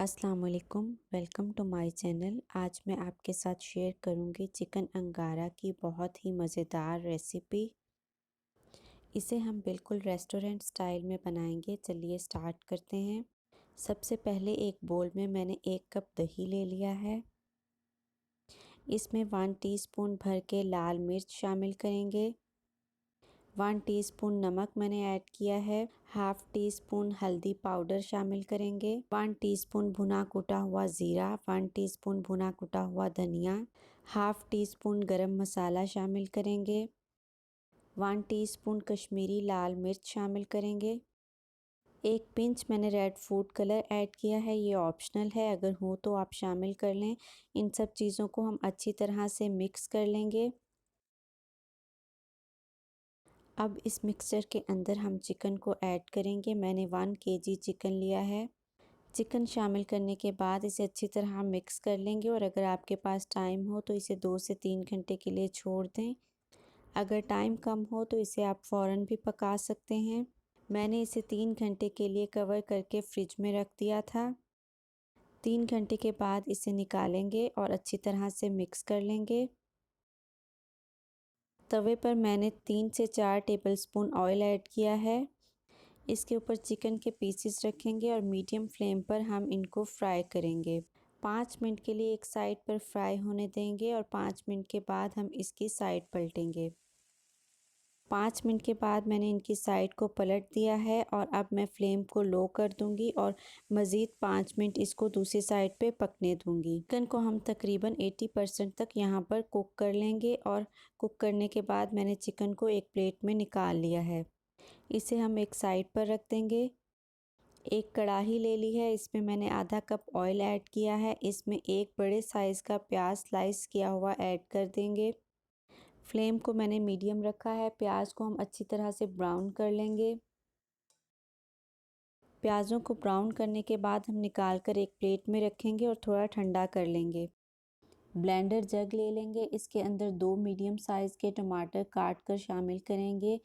अस्सलाम वालेकुम, welcome to my channel. आज मैं आपके साथ शेयर करूंगी चिकन अंगारा की बहुत ही मज़ेदार रेसिपी। इसे हम बिल्कुल रेस्टोरेंट स्टाइल में बनाएंगे। चलिए स्टार्ट करते हैं। सबसे पहले एक बोल में मैंने 1 कप दही ले लिया है। इसमें 1 टीस्पून भर के लाल मिर्च शामिल करेंगे। 1 टीस्पून नमक मैंने ऐड किया है। हाफ टी स्पून हल्दी पाउडर शामिल करेंगे। 1 टीस्पून भुना कुटा हुआ ज़ीरा, 1 टीस्पून भुना कुटा हुआ धनिया, हाफ टी स्पून गरम मसाला शामिल करेंगे। 1 टीस्पून कश्मीरी लाल मिर्च शामिल करेंगे। 1 पिंच मैंने रेड फूड कलर ऐड किया है, ये ऑप्शनल है, अगर हो तो आप शामिल कर लें। इन सब चीज़ों को हम अच्छी तरह से मिक्स कर लेंगे। अब इस मिक्सचर के अंदर हम चिकन को ऐड करेंगे। मैंने 1 केजी चिकन लिया है। चिकन शामिल करने के बाद इसे अच्छी तरह मिक्स कर लेंगे और अगर आपके पास टाइम हो तो इसे 2 से 3 घंटे के लिए छोड़ दें। अगर टाइम कम हो तो इसे आप फ़ौरन भी पका सकते हैं। मैंने इसे 3 घंटे के लिए कवर करके फ्रिज में रख दिया था। 3 घंटे के बाद इसे निकालेंगे और अच्छी तरह से मिक्स कर लेंगे। तवे पर मैंने 3 से 4 टेबलस्पून ऑयल ऐड किया है। इसके ऊपर चिकन के पीसेस रखेंगे और मीडियम फ्लेम पर हम इनको फ्राई करेंगे। 5 मिनट के लिए एक साइड पर फ्राई होने देंगे और 5 मिनट के बाद हम इसकी साइड पलटेंगे। 5 मिनट के बाद मैंने इनकी साइड को पलट दिया है और अब मैं फ्लेम को लो कर दूंगी और मज़ीद 5 मिनट इसको दूसरी साइड पे पकने दूंगी। चिकन को हम तकरीबन 80% तक यहाँ पर कुक कर लेंगे और कुक करने के बाद मैंने चिकन को एक प्लेट में निकाल लिया है। इसे हम एक साइड पर रख देंगे। एक कढ़ाई ले ली है, इसमें मैंने आधा कप ऑयल ऐड किया है। इसमें एक बड़े साइज़ का प्याज स्लाइस किया हुआ ऐड कर देंगे। फ्लेम को मैंने मीडियम रखा है। प्याज को हम अच्छी तरह से ब्राउन कर लेंगे। प्याज़ों को ब्राउन करने के बाद हम निकाल कर एक प्लेट में रखेंगे और थोड़ा ठंडा कर लेंगे। ब्लेंडर जग ले लेंगे, इसके अंदर 2 मीडियम साइज़ के टमाटर काट कर शामिल करेंगे।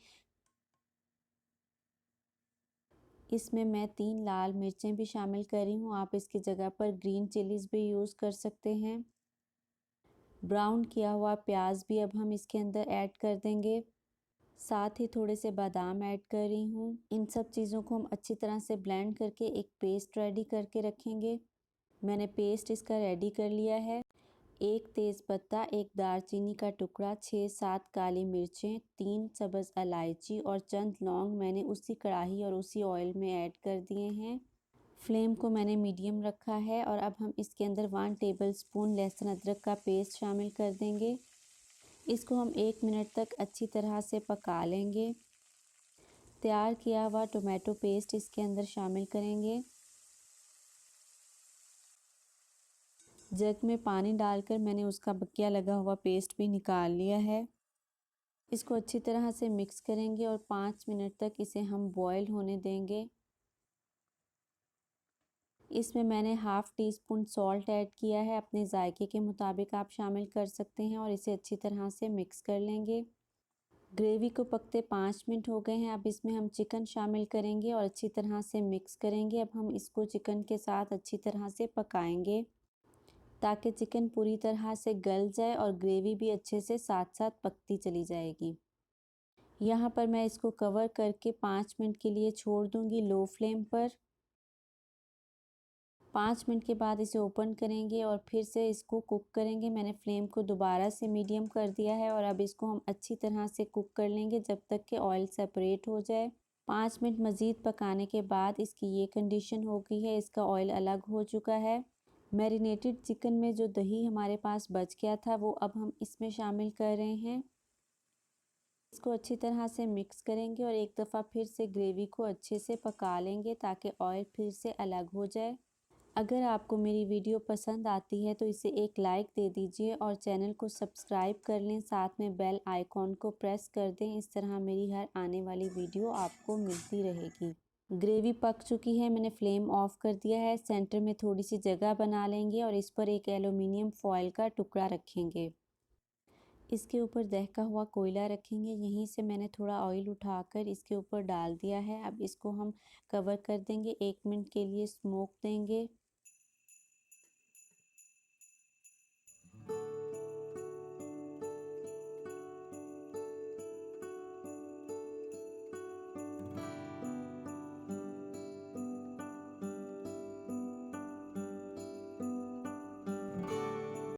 इसमें मैं 3 लाल मिर्चें भी शामिल कर रही हूँ, आप इसकी जगह पर ग्रीन चिलीज़ भी यूज़ कर सकते हैं। ब्राउन किया हुआ प्याज भी अब हम इसके अंदर ऐड कर देंगे। साथ ही थोड़े से बादाम ऐड कर रही हूँ। इन सब चीज़ों को हम अच्छी तरह से ब्लेंड करके एक पेस्ट रेडी करके रखेंगे। मैंने पेस्ट इसका रेडी कर लिया है। 1 तेज़पत्ता, 1 दालचीनी का टुकड़ा, 6-7 काली मिर्चें, 3 सब्ज़ इलायची और चंद लौंग मैंने उसी कढ़ाई और उसी ऑयल में ऐड कर दिए हैं। फ्लेम को मैंने मीडियम रखा है और अब हम इसके अंदर 1 टेबलस्पून लहसुन अदरक का पेस्ट शामिल कर देंगे। इसको हम 1 मिनट तक अच्छी तरह से पका लेंगे। तैयार किया हुआ टोमेटो पेस्ट इसके अंदर शामिल करेंगे। जग में पानी डालकर मैंने उसका बकिया लगा हुआ पेस्ट भी निकाल लिया है। इसको अच्छी तरह से मिक्स करेंगे और 5 मिनट तक इसे हम बॉयल होने देंगे। इसमें मैंने half tea spoon salt add किया है, अपने जायके के मुताबिक आप शामिल कर सकते हैं और इसे अच्छी तरह से मिक्स कर लेंगे। ग्रेवी को पकते 5 मिनट हो गए हैं। अब इसमें हम चिकन शामिल करेंगे और अच्छी तरह से मिक्स करेंगे। अब हम इसको चिकन के साथ अच्छी तरह से पकाएंगे ताकि चिकन पूरी तरह से गल जाए और ग्रेवी भी अच्छे से साथ साथ पकती चली जाएगी। यहाँ पर मैं इसको कवर करके 5 मिनट के लिए छोड़ दूँगी लो फ्लेम पर। 5 मिनट के बाद इसे ओपन करेंगे और फिर से इसको कुक करेंगे। मैंने फ्लेम को दोबारा से मीडियम कर दिया है और अब इसको हम अच्छी तरह से कुक कर लेंगे जब तक कि ऑयल सेपरेट हो जाए। 5 मिनट मज़ीद पकाने के बाद इसकी ये कंडीशन हो गई है, इसका ऑयल अलग हो चुका है। मैरिनेटेड चिकन में जो दही हमारे पास बच गया था वो अब हम इसमें शामिल कर रहे हैं। इसको अच्छी तरह से मिक्स करेंगे और एक दफ़ा फिर से ग्रेवी को अच्छे से पका लेंगे ताकि ऑयल फिर से अलग हो जाए। अगर आपको मेरी वीडियो पसंद आती है तो इसे एक लाइक दे दीजिए और चैनल को सब्सक्राइब कर लें, साथ में बेल आइकॉन को प्रेस कर दें। इस तरह मेरी हर आने वाली वीडियो आपको मिलती रहेगी। ग्रेवी पक चुकी है, मैंने फ्लेम ऑफ कर दिया है। सेंटर में थोड़ी सी जगह बना लेंगे और इस पर एक एलुमिनियम फॉयल का टुकड़ा रखेंगे। इसके ऊपर दहका हुआ कोयला रखेंगे। यहीं से मैंने थोड़ा ऑयल उठाकर इसके ऊपर डाल दिया है। अब इसको हम कवर कर देंगे, 1 मिनट के लिए स्मोक देंगे।